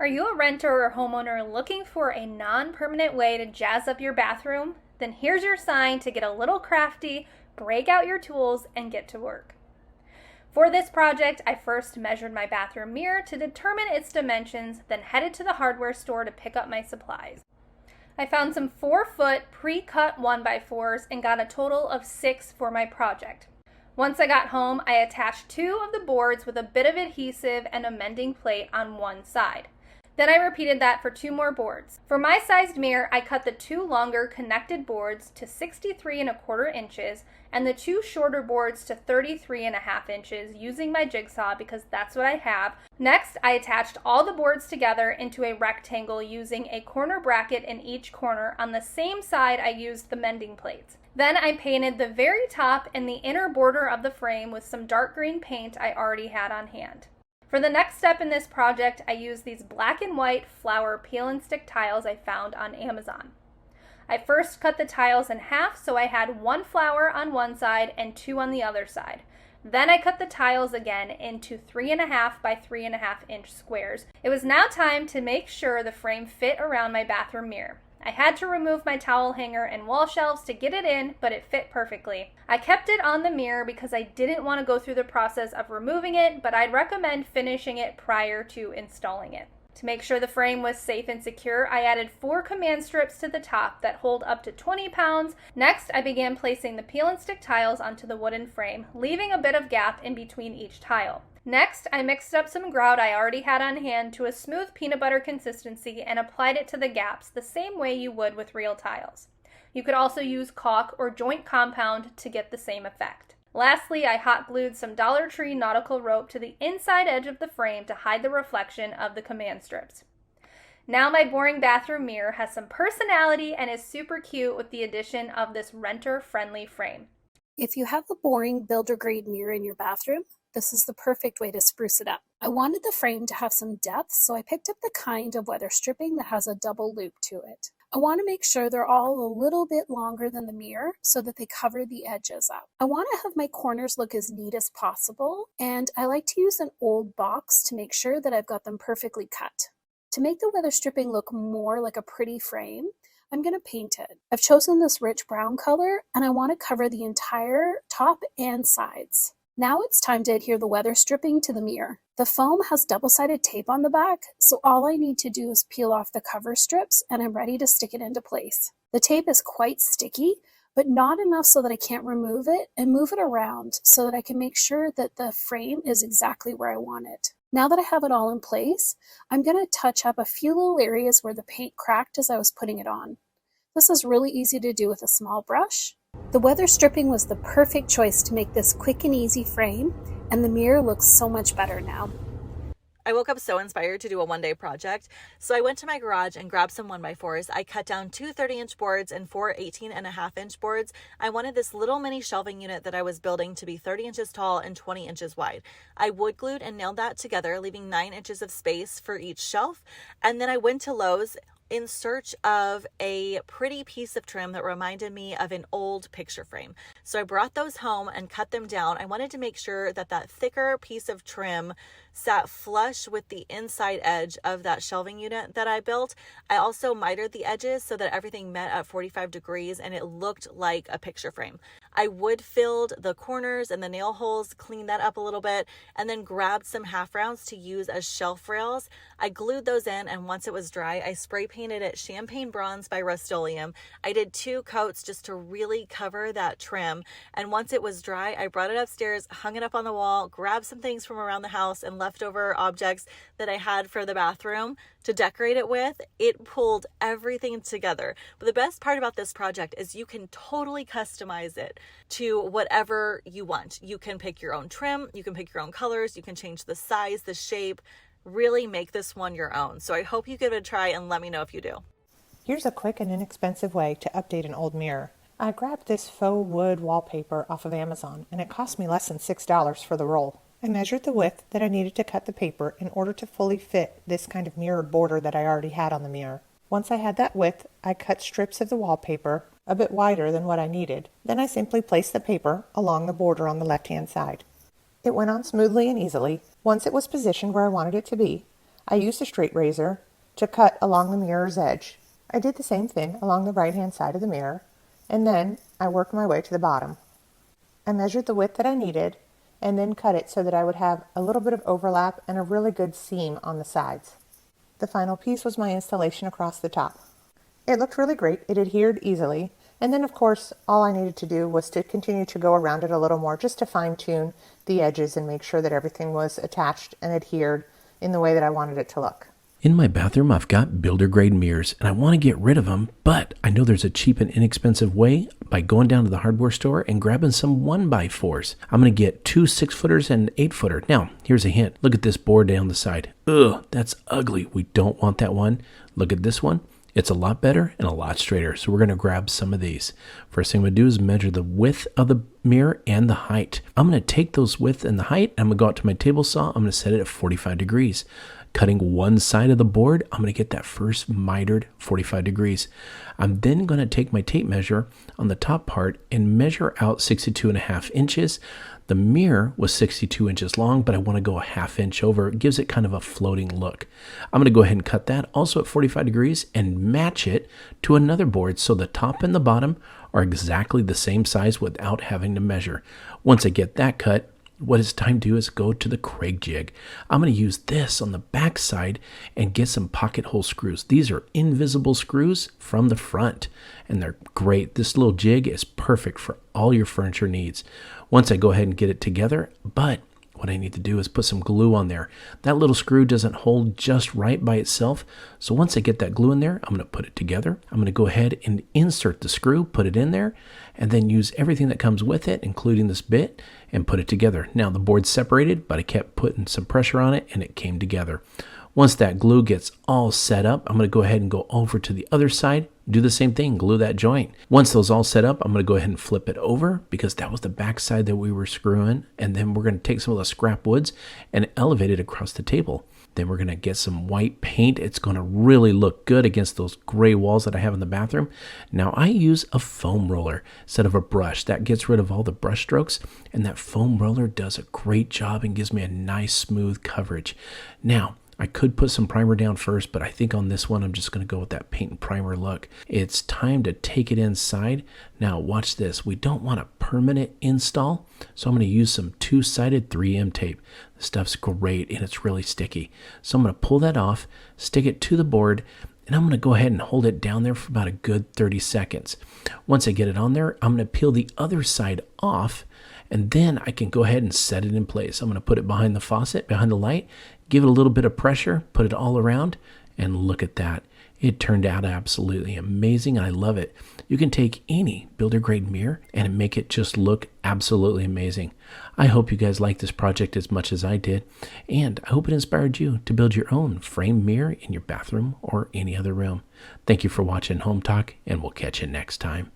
Are you a renter or homeowner looking for a non-permanent way to jazz up your bathroom? Then here's your sign to get a little crafty, break out your tools, and get to work. For this project, I first measured my bathroom mirror to determine its dimensions, then headed to the hardware store to pick up my supplies. I found some 4-foot pre-cut 1x4s and got a total of 6 for my project. Once I got home, I attached 2 of the boards with a bit of adhesive and a mending plate on one side. Then I repeated that for 2 more boards. For my sized mirror, I cut the 2 longer connected boards to 63¼ inches and the 2 shorter boards to 33½ inches using my jigsaw because that's what I have. Next, I attached all the boards together into a rectangle using a corner bracket in each corner. On the same side, I used the mending plates. Then I painted the very top and the inner border of the frame with some dark green paint I already had on hand. For the next step in this project, I used these black and white flower peel and stick tiles I found on Amazon. I first cut the tiles in half so I had 1 flower on one side and 2 on the other side. Then I cut the tiles again into 3½ by 3½ inch squares. It was now time to make sure the frame fit around my bathroom mirror. I had to remove my towel hanger and wall shelves to get it in, but it fit perfectly. I kept it on the mirror because I didn't want to go through the process of removing it, but I'd recommend finishing it prior to installing it. To make sure the frame was safe and secure, I added 4 command strips to the top that hold up to 20 pounds. Next, I began placing the peel and stick tiles onto the wooden frame, leaving a bit of gap in between each tile. Next, I mixed up some grout I already had on hand to a smooth peanut butter consistency and applied it to the gaps the same way you would with real tiles. You could also use caulk or joint compound to get the same effect. Lastly, I hot glued some Dollar Tree nautical rope to the inside edge of the frame to hide the reflection of the command strips. Now my boring bathroom mirror has some personality and is super cute with the addition of this renter-friendly frame. If you have a boring builder-grade mirror in your bathroom, this is the perfect way to spruce it up. I wanted the frame to have some depth, so I picked up the kind of weather stripping that has a double loop to it. I want to make sure they're all a little bit longer than the mirror so that they cover the edges up. I want to have my corners look as neat as possible, and I like to use an old box to make sure that I've got them perfectly cut. To make the weather stripping look more like a pretty frame, I'm going to paint it. I've chosen this rich brown color, and I want to cover the entire top and sides. Now it's time to adhere the weather stripping to the mirror. The foam has double-sided tape on the back, so all I need to do is peel off the cover strips and I'm ready to stick it into place. The tape is quite sticky, but not enough so that I can't remove it and move it around so that I can make sure that the frame is exactly where I want it. Now that I have it all in place, I'm going to touch up a few little areas where the paint cracked as I was putting it on. This is really easy to do with a small brush. The weather stripping was the perfect choice to make this quick and easy frame, and the mirror looks so much better now. I woke up so inspired to do a one-day project, so I went to my garage and grabbed some 1x4s. I cut down 2 30-inch boards and 4 18½-inch boards. I wanted this little mini shelving unit that I was building to be 30 inches tall and 20 inches wide. I wood glued and nailed that together, leaving 9 inches of space for each shelf, and then I went to Lowe's in search of a pretty piece of trim that reminded me of an old picture frame. So I brought those home and cut them down. I wanted to make sure that that thicker piece of trim sat flush with the inside edge of that shelving unit that I built. I also mitered the edges so that everything met at 45 degrees and it looked like a picture frame. I wood filled the corners and the nail holes, cleaned that up a little bit, and then grabbed some half rounds to use as shelf rails. I glued those in, and once it was dry, I spray painted it champagne bronze by Rust-Oleum. I did 2 coats just to really cover that trim, and once it was dry, I brought it upstairs, hung it up on the wall, grabbed some things from around the house and leftover objects that I had for the bathroom to decorate it with. It pulled everything together. But the best part about this project is you can totally customize it to whatever you want. You can pick your own trim, you can pick your own colors, you can change the size, the shape, really make this one your own. So I hope you give it a try and let me know if you do. Here's a quick and inexpensive way to update an old mirror. I grabbed this faux wood wallpaper off of Amazon, and it cost me less than $6 for the roll. I measured the width that I needed to cut the paper in order to fully fit this kind of mirrored border that I already had on the mirror. Once I had that width, I cut strips of the wallpaper a bit wider than what I needed. Then I simply placed the paper along the border on the left-hand side. It went on smoothly and easily. Once it was positioned where I wanted it to be, I used a straight razor to cut along the mirror's edge. I did the same thing along the right-hand side of the mirror, and then I worked my way to the bottom. I measured the width that I needed and then cut it so that I would have a little bit of overlap and a really good seam on the sides. The final piece was my installation across the top. It looked really great. It adhered easily. And then, of course, all I needed to do was to continue to go around it a little more just to fine-tune the edges and make sure that everything was attached and adhered in the way that I wanted it to look. In my bathroom, I've got builder-grade mirrors, and I want to get rid of them, but I know there's a cheap and inexpensive way by going down to the hardware store and grabbing some 1x4s. I'm going to get 2 6-footers and an 8-footer. Now, here's a hint. Look at this board down the side. Ugh, that's ugly. We don't want that one. Look at this one. It's a lot better and a lot straighter, so we're going to grab some of these. First thing I'm going to do is measure the width of the mirror and the height. I'm going to take those width and the height, and I'm going to go out to my table saw. I'm going to set it at 45 degrees. Cutting one side of the board, I'm going to get that first mitered 45 degrees. I'm then going to take my tape measure on the top part and measure out 62.5 inches. The mirror was 62 inches long, but I want to go a ½ inch over. It gives it kind of a floating look. I'm going to go ahead and cut that also at 45 degrees and match it to another board so the top and the bottom are exactly the same size without having to measure. Once I get that cut, what it's time to do is go to the Craig jig. I'm going to use this on the back side and get some pocket hole screws. These are invisible screws from the front, and they're great. This little jig is perfect for all your furniture needs. Once I go ahead and get it together, but what I need to do is put some glue on there. That little screw doesn't hold just right by itself. So once I get that glue in there, I'm going to put it together. I'm going to go ahead and insert the screw, put it in there, and then use everything that comes with it, including this bit, and put it together. Now the board's separated, but I kept putting some pressure on it and it came together. Once that glue gets all set up, I'm going to go ahead and go over to the other side, do the same thing, glue that joint. Once those all set up, I'm going to go ahead and flip it over because that was the back side that we were screwing. And then we're going to take some of the scrap woods and elevate it across the table. Then we're going to get some white paint. It's going to really look good against those gray walls that I have in the bathroom. Now I use a foam roller instead of a brush. That gets rid of all the brush strokes, and that foam roller does a great job and gives me a nice smooth coverage. Now, I could put some primer down first, but I think on this one, I'm just going to go with that paint and primer look. It's time to take it inside. Now watch this. We don't want a permanent install, so I'm going to use some 2-sided 3M tape. The stuff's great and it's really sticky. So I'm going to pull that off, stick it to the board, and I'm going to go ahead and hold it down there for about a good 30 seconds. Once I get it on there, I'm going to peel the other side off, and then I can go ahead and set it in place. I'm going to put it behind the faucet, behind the light, give it a little bit of pressure, put it all around, and look at that. It turned out absolutely amazing, and I love it. You can take any builder grade mirror and make it just look absolutely amazing. I hope you guys like this project as much as I did, and I hope it inspired you to build your own framed mirror in your bathroom or any other room. Thank you for watching Home Talk, and we'll catch you next time.